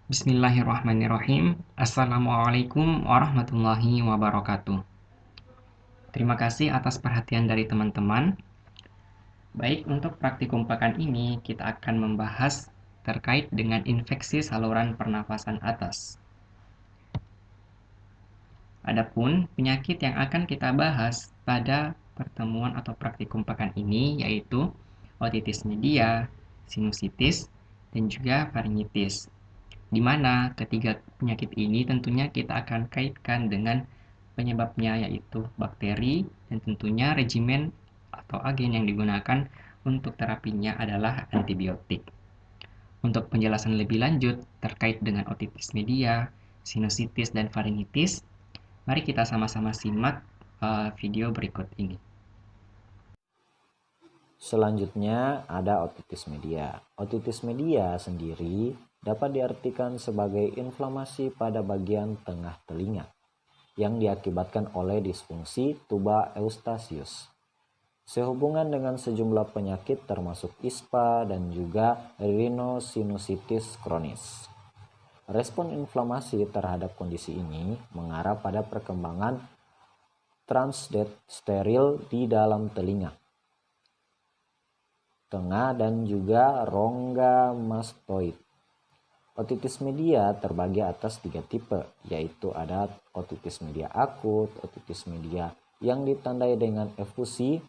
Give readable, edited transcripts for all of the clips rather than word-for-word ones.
Bismillahirrahmanirrahim. Assalamualaikum warahmatullahi wabarakatuh. Terima kasih atas perhatian dari teman-teman. Baik, untuk praktikum pekan ini kita akan membahas terkait dengan infeksi saluran pernafasan atas. Adapun penyakit yang akan kita bahas pada pertemuan atau praktikum pekan ini yaitu otitis media, sinusitis, dan juga faringitis. Di mana ketiga penyakit ini tentunya kita akan kaitkan dengan penyebabnya yaitu bakteri dan tentunya regimen atau agen yang digunakan untuk terapinya adalah antibiotik. Untuk penjelasan lebih lanjut terkait dengan otitis media, sinusitis, dan faringitis, mari kita sama-sama simak video berikut ini. Selanjutnya ada otitis media. Otitis media sendiri dapat diartikan sebagai inflamasi pada bagian tengah telinga yang diakibatkan oleh disfungsi tuba eustachius. Sehubungan dengan sejumlah penyakit termasuk ISPA dan juga rhinosinusitis kronis. Respon inflamasi terhadap kondisi ini mengarah pada perkembangan transdet steril di dalam telinga tengah dan juga rongga mastoid. Otitis media terbagi atas 3 tipe, yaitu ada otitis media akut, otitis media yang ditandai dengan efusi,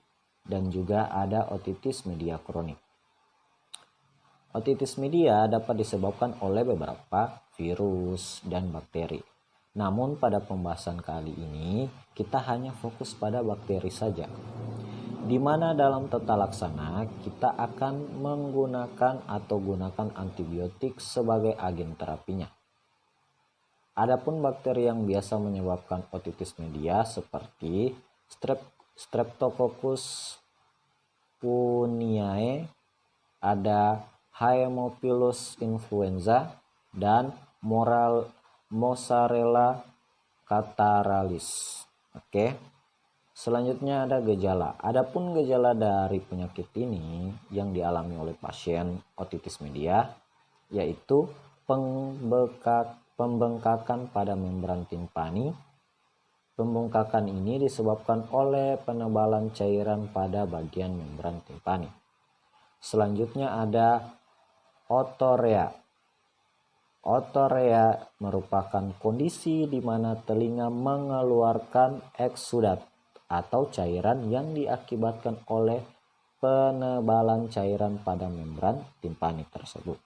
dan juga ada otitis media kronik. Otitis media dapat disebabkan oleh beberapa virus dan bakteri. Namun pada pembahasan kali ini kita hanya fokus pada bakteri saja, di mana dalam tata laksana kita akan menggunakan atau gunakan antibiotik sebagai agen terapinya. Adapun bakteri yang biasa menyebabkan otitis media seperti Streptococcus pneumoniae, ada Haemophilus influenza, dan Mozzarella catarrhalis. Oke. Selanjutnya ada gejala. Adapun gejala dari penyakit ini yang dialami oleh pasien otitis media yaitu pembengkakan pada membran timpani. Pembengkakan ini disebabkan oleh penebalan cairan pada bagian membran timpani. Selanjutnya ada otorea. Otorea merupakan kondisi di mana telinga mengeluarkan eksudat atau cairan yang diakibatkan oleh penebalan cairan pada membran timpani tersebut.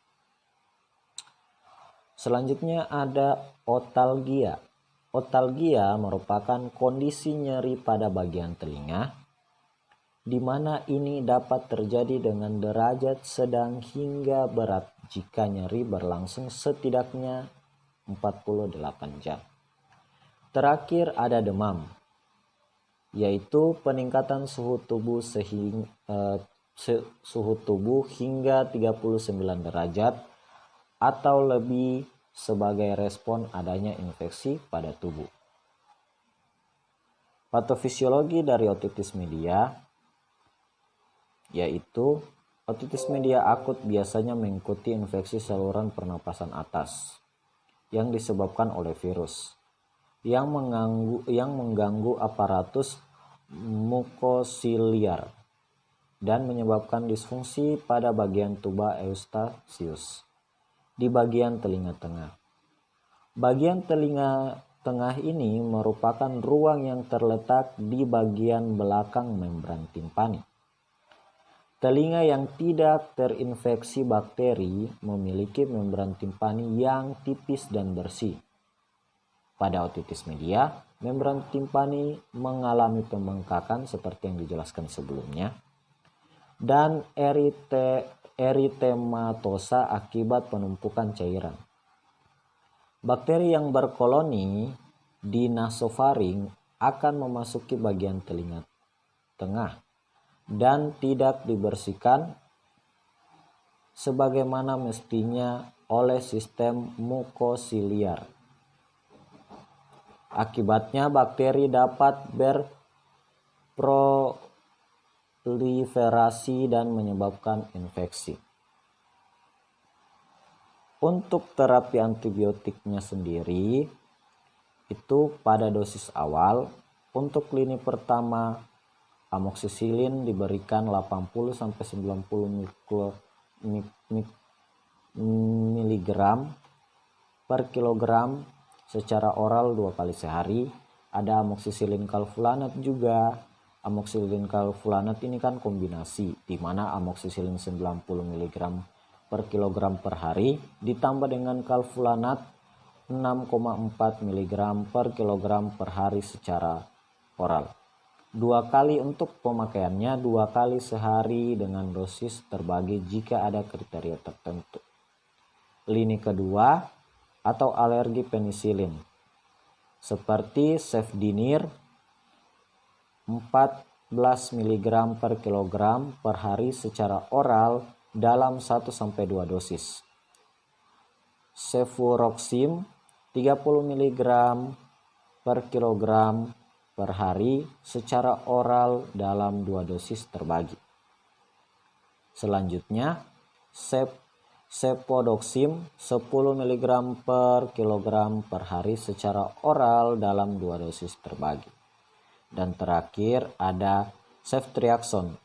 Selanjutnya ada otalgia. Otalgia merupakan kondisi nyeri pada bagian telinga, di mana ini dapat terjadi dengan derajat sedang hingga berat jika nyeri berlangsung setidaknya 48 jam. Terakhir ada demam, yaitu peningkatan suhu tubuh hingga 39 derajat atau lebih sebagai respon adanya infeksi pada tubuh. Patofisiologi dari otitis media yaitu otitis media akut biasanya mengikuti infeksi saluran pernapasan atas yang disebabkan oleh virus yang mengganggu aparatus mukosiliar dan menyebabkan disfungsi pada bagian tuba eustachius di bagian telinga tengah. Bagian telinga tengah ini merupakan ruang yang terletak di bagian belakang membran timpani. Telinga yang tidak terinfeksi bakteri memiliki membran timpani yang tipis dan bersih. Pada otitis media, membran timpani mengalami pembengkakan seperti yang dijelaskan sebelumnya, dan eritematosa akibat penumpukan cairan. Bakteri yang berkoloni di nasofaring akan memasuki bagian telinga tengah dan tidak dibersihkan sebagaimana mestinya oleh sistem mukosiliar. Akibatnya bakteri dapat berproliferasi dan menyebabkan infeksi. Untuk terapi antibiotiknya sendiri itu pada dosis awal, untuk lini pertama amoksisilin diberikan 80-90 mg per kilogram secara oral 2 kali sehari. Ada amoksisilin kalfulanat juga. Amoksisilin kalfulanat ini kan kombinasi, di mana amoksisilin 90 mg per kilogram per hari ditambah dengan kalfulanat 6,4 mg per kilogram per hari secara oral. 2 kali untuk pemakaiannya, 2 kali sehari dengan dosis terbagi jika ada kriteria tertentu. Lini kedua atau alergi penisilin seperti Cefdinir 14 mg per kilogram per hari secara oral dalam 1-2 dosis. Cefuroxim 30 mg per kilogram per hari secara oral dalam 2 dosis terbagi. Selanjutnya, Cepodoxim 10 mg per kilogram per hari secara oral dalam 2 dosis terbagi. Dan terakhir ada Ceftriaxone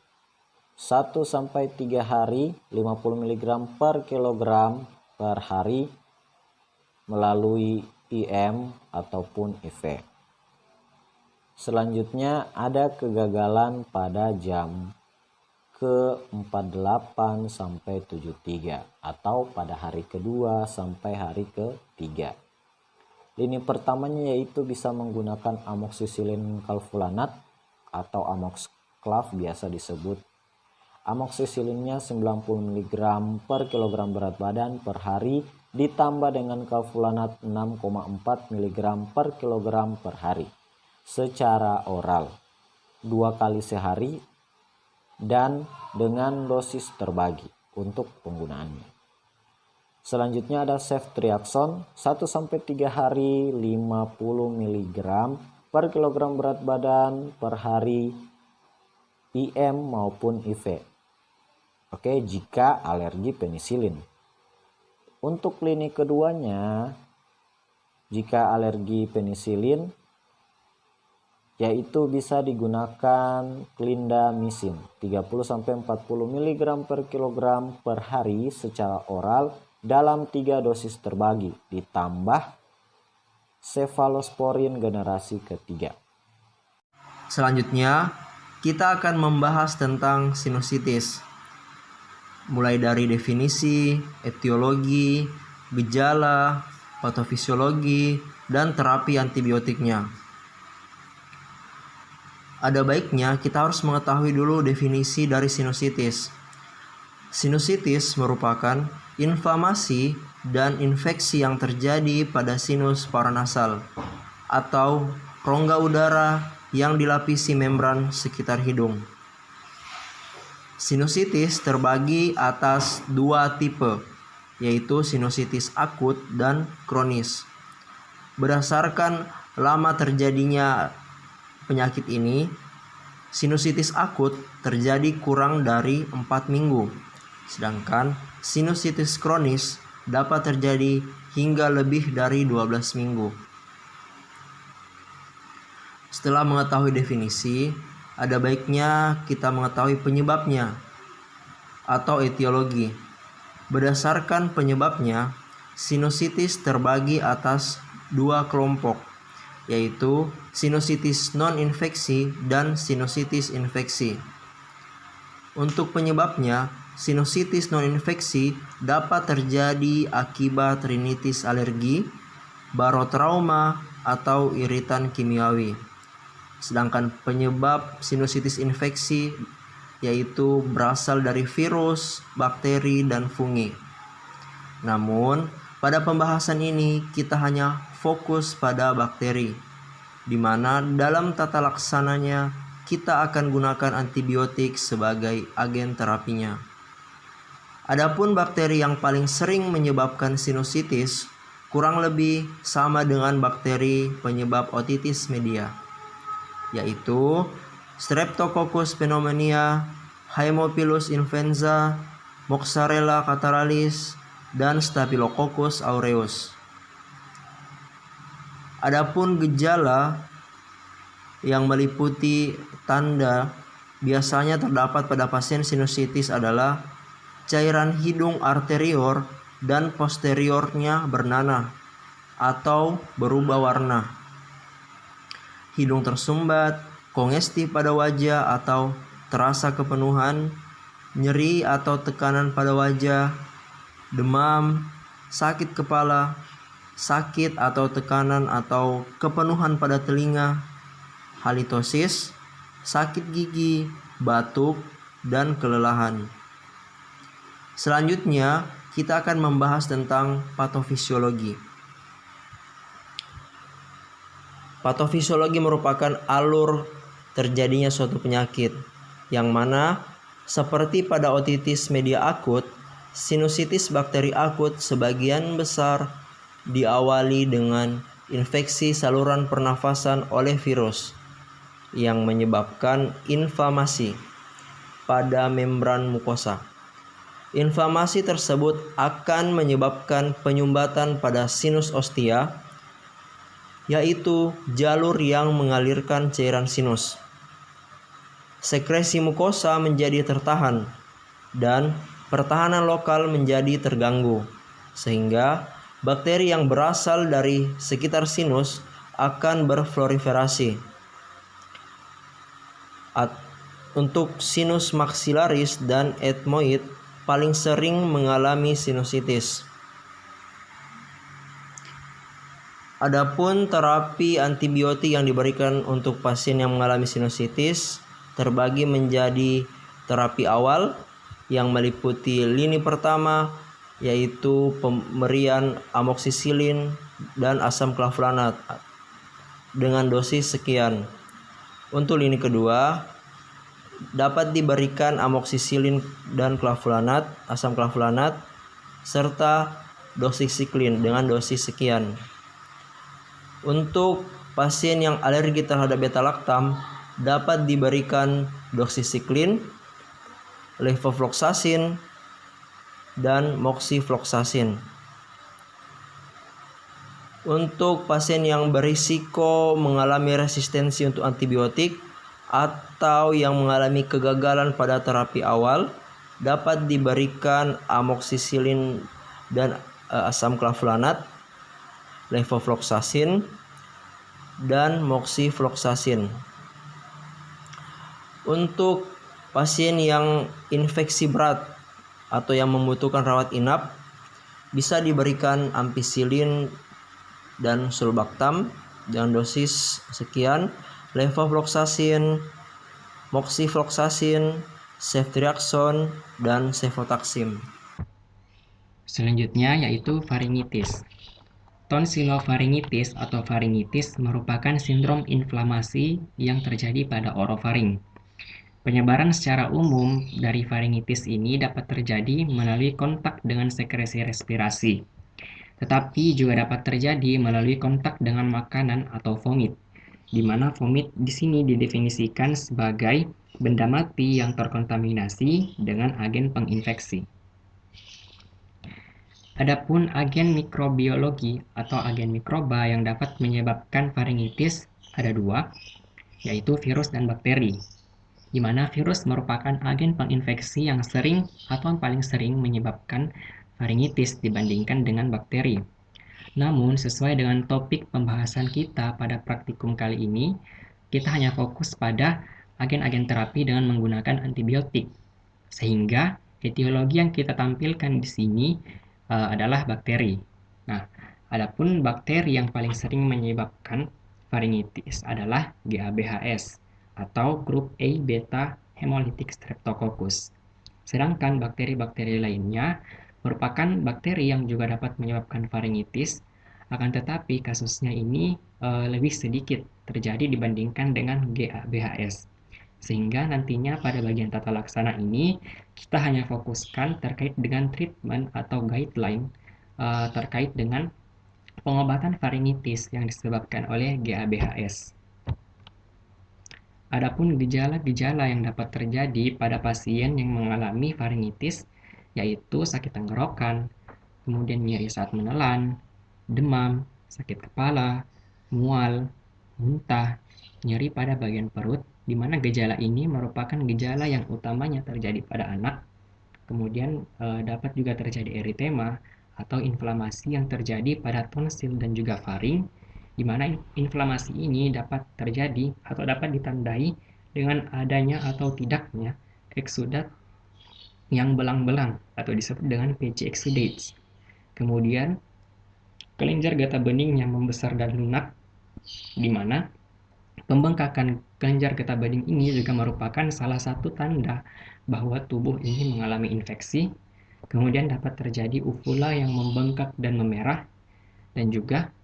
1-3 hari 50 mg per kilogram per hari melalui IM ataupun IV. Selanjutnya ada kegagalan pada jam ke-48 sampai 73 atau pada hari kedua sampai hari ketiga. Lini pertamanya yaitu bisa menggunakan amoksisilin kalfulanat atau amoxiclav biasa disebut. Amoksisilinnya 90 mg per kilogram berat badan per hari ditambah dengan kalfulanat 6,4 mg per kilogram per hari secara oral 2 kali sehari dan dengan dosis terbagi untuk penggunaannya. Selanjutnya ada Ceftriaxone 1-3 hari 50 mg per kilogram berat badan per hari IM maupun IV. Oke, jika alergi penisilin. Untuk lini keduanya, jika alergi penisilin, yaitu bisa digunakan clindamycin 30-40 mg per kilogram per hari secara oral dalam 3 dosis terbagi ditambah cefalosporin generasi ketiga. Selanjutnya, kita akan membahas tentang sinusitis. Mulai dari definisi, etiologi, gejala, patofisiologi, dan terapi antibiotiknya. Ada baiknya kita harus mengetahui dulu definisi dari sinusitis. Sinusitis merupakan inflamasi dan infeksi yang terjadi pada sinus paranasal atau rongga udara yang dilapisi membran sekitar hidung. Sinusitis terbagi atas 2 tipe, yaitu sinusitis akut dan kronis. Berdasarkan lama terjadinya penyakit ini, sinusitis akut terjadi kurang dari 4 minggu, sedangkan sinusitis kronis dapat terjadi hingga lebih dari 12 minggu. Setelah mengetahui definisi, ada baiknya kita mengetahui penyebabnya atau etiologi. Berdasarkan penyebabnya, sinusitis terbagi atas 2 kelompok, yaitu sinusitis non-infeksi dan sinusitis infeksi. Untuk penyebabnya, sinusitis non-infeksi dapat terjadi akibat rinitis alergi, barotrauma, atau iritan kimiawi. Sedangkan penyebab sinusitis infeksi yaitu berasal dari virus, bakteri, dan fungi. Namun, pada pembahasan ini kita hanya fokus pada bakteri, di mana dalam tata laksananya kita akan gunakan antibiotik sebagai agen terapinya. Adapun bakteri yang paling sering menyebabkan sinusitis kurang lebih sama dengan bakteri penyebab otitis media, yaitu Streptococcus pneumoniae, Haemophilus influenza, Moxarella catarrhalis, dan Staphylococcus aureus. Adapun gejala yang meliputi tanda biasanya terdapat pada pasien sinusitis adalah cairan hidung anterior dan posteriornya bernanah atau berubah warna, hidung tersumbat, kongestif pada wajah atau terasa kepenuhan, nyeri atau tekanan pada wajah, demam, sakit kepala, sakit atau tekanan atau kepenuhan pada telinga, halitosis, sakit gigi, batuk, dan kelelahan. Selanjutnya, kita akan membahas tentang patofisiologi. Patofisiologi merupakan alur terjadinya suatu penyakit, yang mana seperti pada otitis media akut, sinusitis bakteri akut sebagian besar diawali dengan infeksi saluran pernafasan oleh virus yang menyebabkan inflamasi pada membran mukosa. Inflamasi tersebut akan menyebabkan penyumbatan pada sinus ostia, yaitu jalur yang mengalirkan cairan sinus. Sekresi mukosa menjadi tertahan dan pertahanan lokal menjadi terganggu, sehingga bakteri yang berasal dari sekitar sinus akan berproliferasi. Untuk sinus maksilaris dan etmoid paling sering mengalami sinusitis. Adapun terapi antibiotik yang diberikan untuk pasien yang mengalami sinusitis terbagi menjadi terapi awal yang meliputi lini pertama, yaitu pemberian amoksisilin dan asam klavulanat dengan dosis sekian. Untuk lini kedua dapat diberikan amoksisilin dan klavulanat, asam klavulanat, serta doxycycline dengan dosis sekian. Untuk pasien yang alergi terhadap beta-laktam dapat diberikan doxycycline, levofloxacin, dan moxifloxacin. Untuk pasien yang berisiko mengalami resistensi untuk antibiotik atau yang mengalami kegagalan pada terapi awal dapat diberikan amoksisilin dan asam klavulanat, levofloxacin, dan moxifloxacin. Untuk pasien yang infeksi berat atau yang membutuhkan rawat inap bisa diberikan ampicillin dan sulbactam dengan dosis sekian, levofloxacin, moxifloxacin, ceftriaxone, dan cefotaxime. Selanjutnya yaitu faringitis. Tonsilofaringitis atau faringitis merupakan sindrom inflamasi yang terjadi pada orofaring. Penyebaran secara umum dari faringitis ini dapat terjadi melalui kontak dengan sekresi respirasi, tetapi juga dapat terjadi melalui kontak dengan makanan atau vomit, di mana vomit di sini didefinisikan sebagai benda mati yang terkontaminasi dengan agen penginfeksi. Adapun agen mikrobiologi atau agen mikroba yang dapat menyebabkan faringitis ada dua, yaitu virus dan bakteri, di mana virus merupakan agen penginfeksi yang sering atau paling sering menyebabkan faringitis dibandingkan dengan bakteri. Namun, sesuai dengan topik pembahasan kita pada praktikum kali ini, kita hanya fokus pada agen-agen terapi dengan menggunakan antibiotik. Sehingga etiologi yang kita tampilkan di sini adalah bakteri. Nah, adapun bakteri yang paling sering menyebabkan faringitis adalah GABHS atau grup A beta hemolytic streptococcus. Sedangkan bakteri-bakteri lainnya merupakan bakteri yang juga dapat menyebabkan faringitis, akan tetapi kasusnya ini lebih sedikit terjadi dibandingkan dengan GABHS. Sehingga nantinya pada bagian tata laksana ini kita hanya fokuskan terkait dengan treatment atau guideline terkait dengan pengobatan faringitis yang disebabkan oleh GABHS. Adapun gejala-gejala yang dapat terjadi pada pasien yang mengalami faringitis yaitu sakit tenggorokan, kemudian nyeri saat menelan, demam, sakit kepala, mual, muntah, nyeri pada bagian perut, di mana gejala ini merupakan gejala yang utamanya terjadi pada anak. Kemudian dapat juga terjadi eritema atau inflamasi yang terjadi pada tonsil dan juga faring, di mana inflamasi ini dapat terjadi atau dapat ditandai dengan adanya atau tidaknya eksudat yang belang-belang atau disebut dengan PC exudates. Kemudian kelenjar getah bening yang membesar dan lunak, di mana pembengkakan kelenjar getah bening ini juga merupakan salah satu tanda bahwa tubuh ini mengalami infeksi. Kemudian dapat terjadi uvula yang membengkak dan memerah, dan juga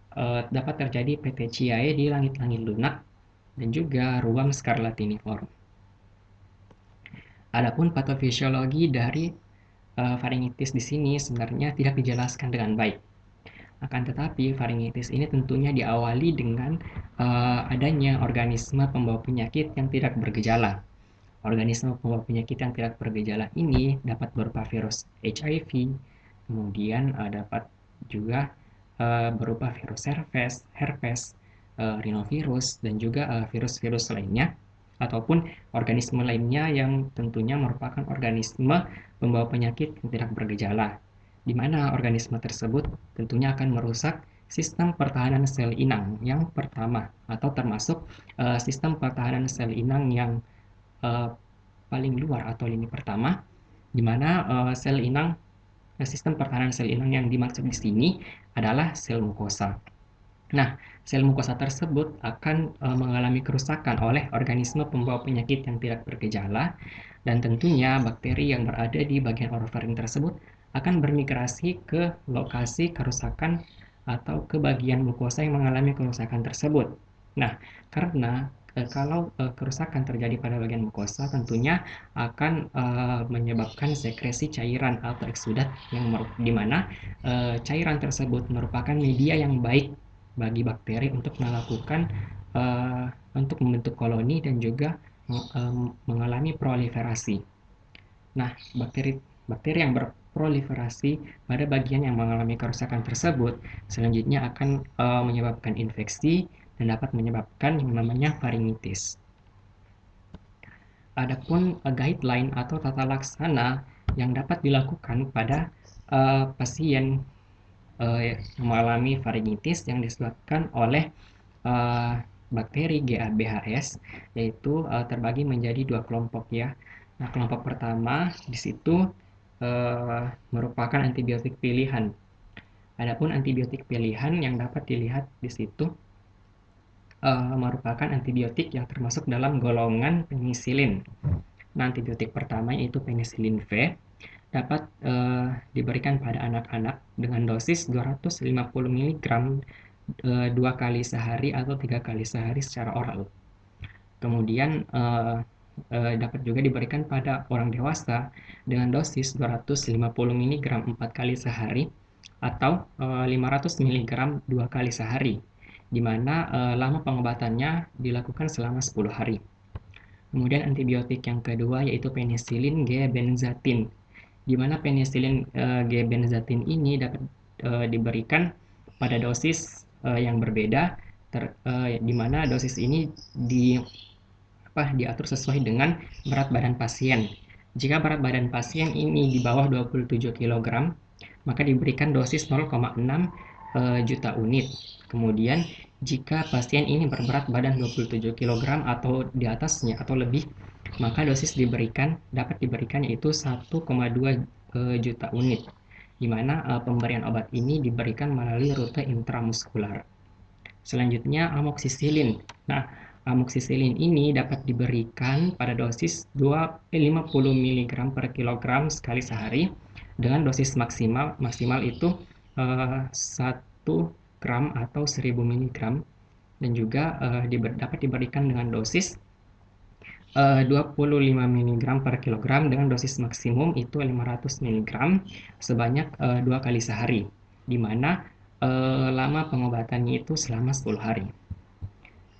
dapat terjadi petechiae di langit-langit lunak, dan juga ruam scarlatiniform. Adapun patofisiologi dari faringitis di sini sebenarnya tidak dijelaskan dengan baik. Akan tetapi, faringitis ini tentunya diawali dengan adanya organisme pembawa penyakit yang tidak bergejala. Organisme pembawa penyakit yang tidak bergejala ini dapat berupa virus HIV, kemudian dapat juga berupa virus herpes, rhinovirus, dan juga virus-virus lainnya, ataupun organisme lainnya yang tentunya merupakan organisme pembawa penyakit yang tidak bergejala, di mana organisme tersebut tentunya akan merusak sistem pertahanan sel inang yang pertama, atau termasuk sistem pertahanan sel inang yang paling luar atau lini pertama, di mana sistem pertahanan sel inang yang dimaksud di sini adalah sel mukosa. Nah, sel mukosa tersebut akan mengalami kerusakan oleh organisme pembawa penyakit yang tidak bergejala, dan tentunya bakteri yang berada di bagian orofaring tersebut akan bermigrasi ke lokasi kerusakan atau ke bagian mukosa yang mengalami kerusakan tersebut. Nah, karena kalau kerusakan terjadi pada bagian mukosa, tentunya akan menyebabkan sekresi cairan atau eksudat yang di mana cairan tersebut merupakan media yang baik bagi bakteri untuk melakukan untuk membentuk koloni dan juga mengalami proliferasi. Nah, bakteri yang berproliferasi pada bagian yang mengalami kerusakan tersebut selanjutnya akan menyebabkan infeksi dan dapat menyebabkan yang namanya faringitis. Adapun guideline atau tata laksana yang dapat dilakukan pada pasien yang mengalami faringitis yang disebabkan oleh bakteri GABHS, yaitu terbagi menjadi dua kelompok ya. Nah, kelompok pertama di situ merupakan antibiotik pilihan. Adapun antibiotik pilihan yang dapat dilihat di situ merupakan antibiotik yang termasuk dalam golongan penisilin. Nah, antibiotik pertama yaitu penisilin V dapat diberikan pada anak-anak dengan dosis 250 mg 2 kali sehari atau 3 kali sehari secara oral. Kemudian dapat juga diberikan pada orang dewasa dengan dosis 250 mg 4 kali sehari atau 500 mg 2 kali sehari, di mana lama pengobatannya dilakukan selama 10 hari. Kemudian antibiotik yang kedua yaitu penisilin G-benzatin, di mana penisilin G-benzatin ini dapat diberikan pada dosis yang berbeda, di mana dosis ini diatur sesuai dengan berat badan pasien. Jika berat badan pasien ini di bawah 27 kg, maka diberikan dosis 0,6 juta unit. Kemudian jika pasien ini berberat badan 27 kg atau di atasnya atau lebih, maka dosis dapat diberikan yaitu 1,2 juta unit, di mana pemberian obat ini diberikan melalui rute intramuskular. Selanjutnya amoksisilin. Nah, amoksisilin ini dapat diberikan pada dosis 50 mg per kilogram sekali sehari dengan dosis maksimal itu 1 gram atau 1000 mg, dan juga dapat diberikan dengan dosis 25 mg per kilogram dengan dosis maksimum itu 500 mg sebanyak 2 kali sehari, di mana lama pengobatannya itu selama 10 hari.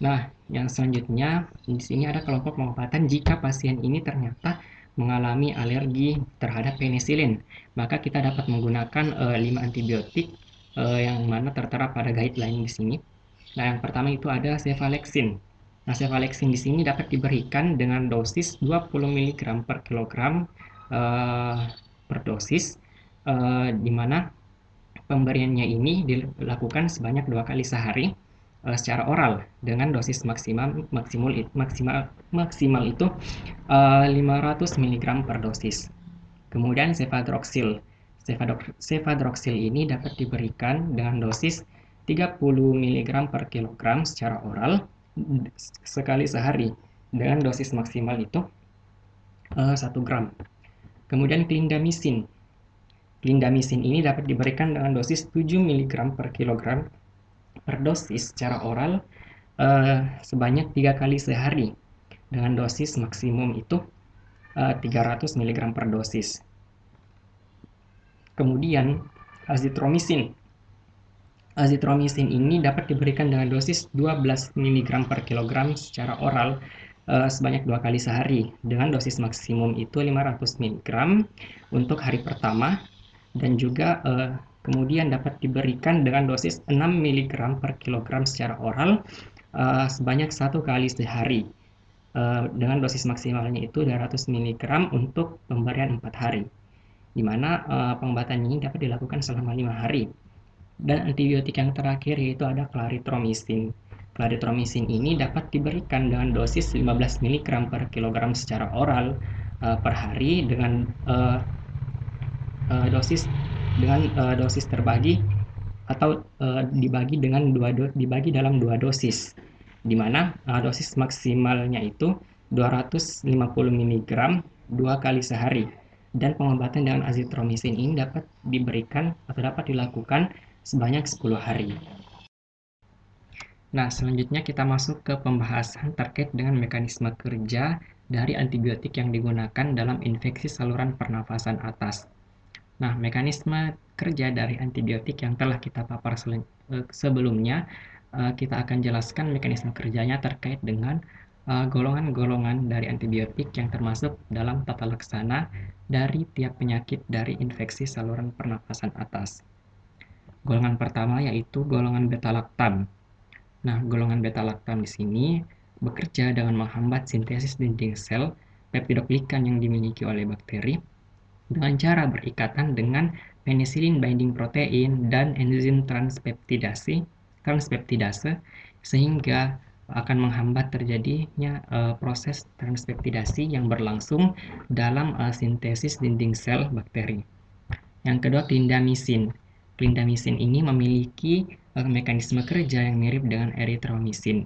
Nah, yang selanjutnya di sini ada kelompok pengobatan jika pasien ini ternyata mengalami alergi terhadap penisilin, maka kita dapat menggunakan 5 antibiotik yang mana tertera pada guideline di sini. Nah, yang pertama itu ada cefalexin. Nah, cefalexin di sini dapat diberikan dengan dosis 20 mg per kilogram per dosis, di mana pemberiannya ini dilakukan sebanyak 2 kali sehari secara oral dengan dosis maksimal itu 500 mg per dosis. Kemudian cefadroxil. Cefadroxil ini dapat diberikan dengan dosis 30 mg per kilogram secara oral sekali sehari dengan dosis maksimal itu 1 gram. Kemudian clindamycin. Clindamycin ini dapat diberikan dengan dosis 7 mg per kilogram per dosis secara oral sebanyak 3 kali sehari dengan dosis maksimum itu 300 mg per dosis. Kemudian azitromisin. Azitromisin ini dapat diberikan dengan dosis 12 mg per kilogram secara oral sebanyak 2 kali sehari dengan dosis maksimum itu 500 mg untuk hari pertama, dan juga kemudian dapat diberikan dengan dosis 6 mg per kilogram secara oral sebanyak 1 kali sehari dengan dosis maksimalnya itu 200 mg untuk pemberian 4 hari, di mana pengobatan ini dapat dilakukan selama 5 hari. Dan antibiotik yang terakhir yaitu ada clarithromycin. Clarithromycin ini dapat diberikan dengan dosis 15 mg per kilogram secara oral per hari dengan dosis terbagi atau dibagi dalam 2 dosis, di mana dosis maksimalnya itu 250 mg 2 kali sehari, dan pengobatan dengan azitromisin ini dapat diberikan atau dapat dilakukan sebanyak 10 hari. Nah, selanjutnya kita masuk ke pembahasan terkait dengan mekanisme kerja dari antibiotik yang digunakan dalam infeksi saluran pernafasan atas. Nah, mekanisme kerja dari antibiotik yang telah kita papar sebelumnya, kita akan jelaskan mekanisme kerjanya terkait dengan golongan-golongan dari antibiotik yang termasuk dalam tata laksana dari tiap penyakit dari infeksi saluran pernafasan atas. Golongan pertama yaitu golongan beta-laktam. Nah, golongan beta-laktam di sini bekerja dengan menghambat sintesis dinding sel peptidoglikan yang dimiliki oleh bakteri dengan cara berikatan dengan penicillin binding protein dan enzim transpeptidase sehingga akan menghambat terjadinya proses transpeptidasi yang berlangsung dalam sintesis dinding sel bakteri. Yang kedua, clindamycin. Clindamycin ini memiliki mekanisme kerja yang mirip dengan erythromycin,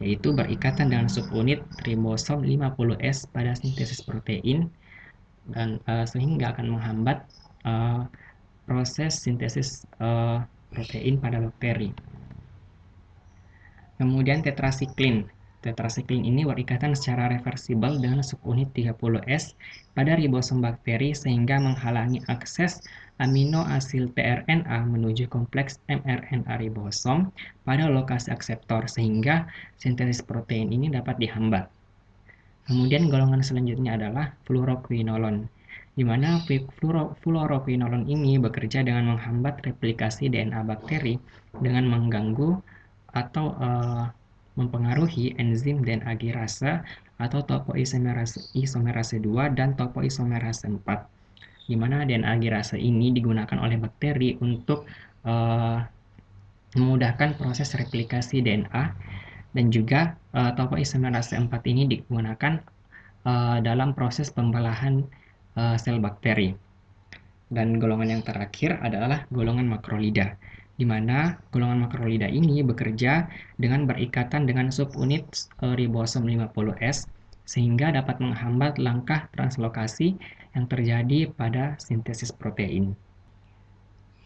yaitu berikatan dengan subunit ribosom 50S pada sintesis protein dan sehingga akan menghambat proses sintesis protein pada bakteri. Kemudian tetrasiklin. Tetrasiklin ini berikatan secara reversibel dengan subunit 30S pada ribosom bakteri sehingga menghalangi akses aminoasil tRNA menuju kompleks mRNA ribosom pada lokasi akseptor sehingga sintesis protein ini dapat dihambat. Kemudian golongan selanjutnya adalah fluoroquinolon, di mana fluoroquinolon ini bekerja dengan menghambat replikasi DNA bakteri dengan mengganggu atau mempengaruhi enzim DNA girase atau topoisomerase 2 dan topoisomerase 4, di mana DNA girase ini digunakan oleh bakteri untuk memudahkan proses replikasi DNA, dan juga topoisomerase 4 ini digunakan dalam proses pembelahan sel bakteri. Dan golongan yang terakhir adalah golongan makrolida, di mana golongan makrolida ini bekerja dengan berikatan dengan subunit ribosom 50S sehingga dapat menghambat langkah translokasi yang terjadi pada sintesis protein.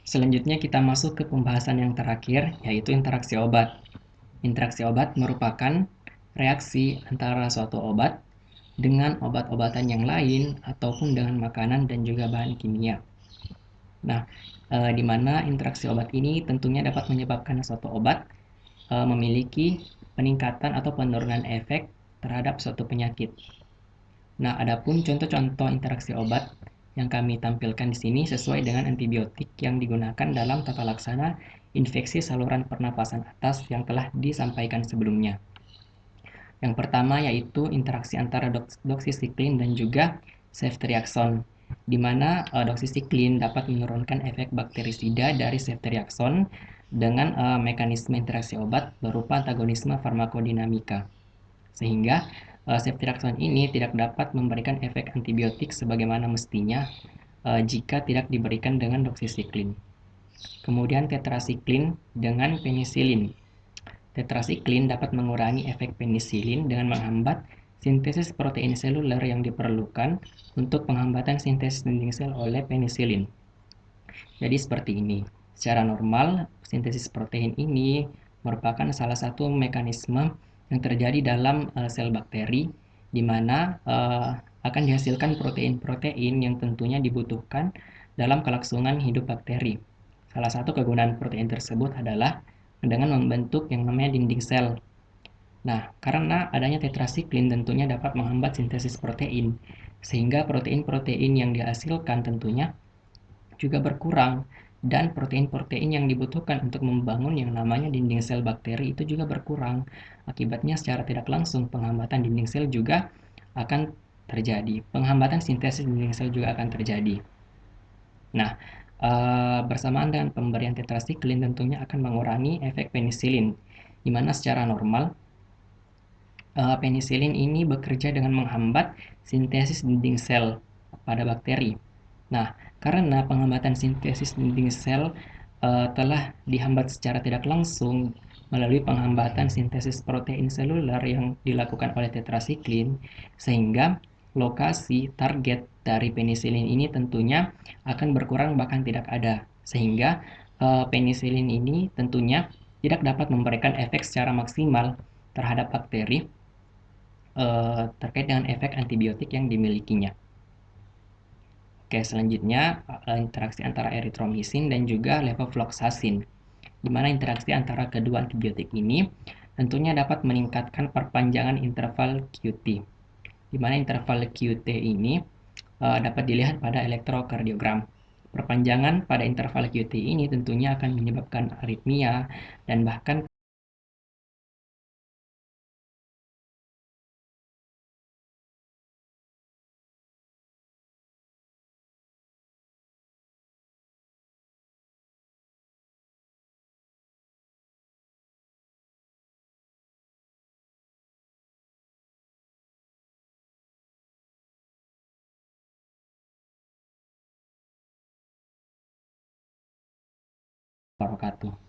Selanjutnya kita masuk ke pembahasan yang terakhir, yaitu interaksi obat. Interaksi obat merupakan reaksi antara suatu obat dengan obat-obatan yang lain ataupun dengan makanan dan juga bahan kimia. Nah, di mana interaksi obat ini tentunya dapat menyebabkan suatu obat memiliki peningkatan atau penurunan efek terhadap suatu penyakit. Nah, adapun contoh-contoh interaksi obat yang kami tampilkan di sini sesuai dengan antibiotik yang digunakan dalam tata laksana infeksi saluran pernapasan atas yang telah disampaikan sebelumnya. Yang pertama yaitu interaksi antara doxycycline dan juga ceftriaxone, di mana doxycycline dapat menurunkan efek bakterisida dari ceftriaxone dengan mekanisme interaksi obat berupa antagonisme farmakodinamika. Sehingga ceftriaxone ini tidak dapat memberikan efek antibiotik sebagaimana mestinya jika tidak diberikan dengan doxycycline. Kemudian tetrasiklin dengan penisilin. Tetrasiklin dapat mengurangi efek penisilin dengan menghambat sintesis protein seluler yang diperlukan untuk penghambatan sintesis dinding sel oleh penisilin. Jadi seperti ini. Secara normal, sintesis protein ini merupakan salah satu mekanisme yang terjadi dalam sel bakteri, di mana akan dihasilkan protein-protein yang tentunya dibutuhkan dalam kelangsungan hidup bakteri. Salah satu kegunaan protein tersebut adalah dengan membentuk yang namanya dinding sel. Nah, karena adanya tetrasiklin tentunya dapat menghambat sintesis protein, sehingga protein-protein yang dihasilkan tentunya juga berkurang, dan protein-protein yang dibutuhkan untuk membangun yang namanya dinding sel bakteri itu juga berkurang. Akibatnya secara tidak langsung penghambatan dinding sel juga akan terjadi. Penghambatan sintesis dinding sel juga akan terjadi. Nah, bersamaan dengan pemberian tetrasiklin tentunya akan mengurangi efek penisilin, di mana secara normal penisilin ini bekerja dengan menghambat sintesis dinding sel pada bakteri. Nah, karena penghambatan sintesis dinding sel telah dihambat secara tidak langsung melalui penghambatan sintesis protein seluler yang dilakukan oleh tetrasiklin, sehingga lokasi target dari penisilin ini tentunya akan berkurang bahkan tidak ada, sehingga penisilin ini tentunya tidak dapat memberikan efek secara maksimal terhadap bakteri terkait dengan efek antibiotik yang dimilikinya. Oke, selanjutnya interaksi antara eritromisin dan juga levofloxacin, di mana interaksi antara kedua antibiotik ini tentunya dapat meningkatkan perpanjangan interval QT, di mana interval QT ini dapat dilihat pada elektrokardiogram. Perpanjangan pada interval QT ini tentunya akan menyebabkan aritmia dan bahkan wabarakatuh.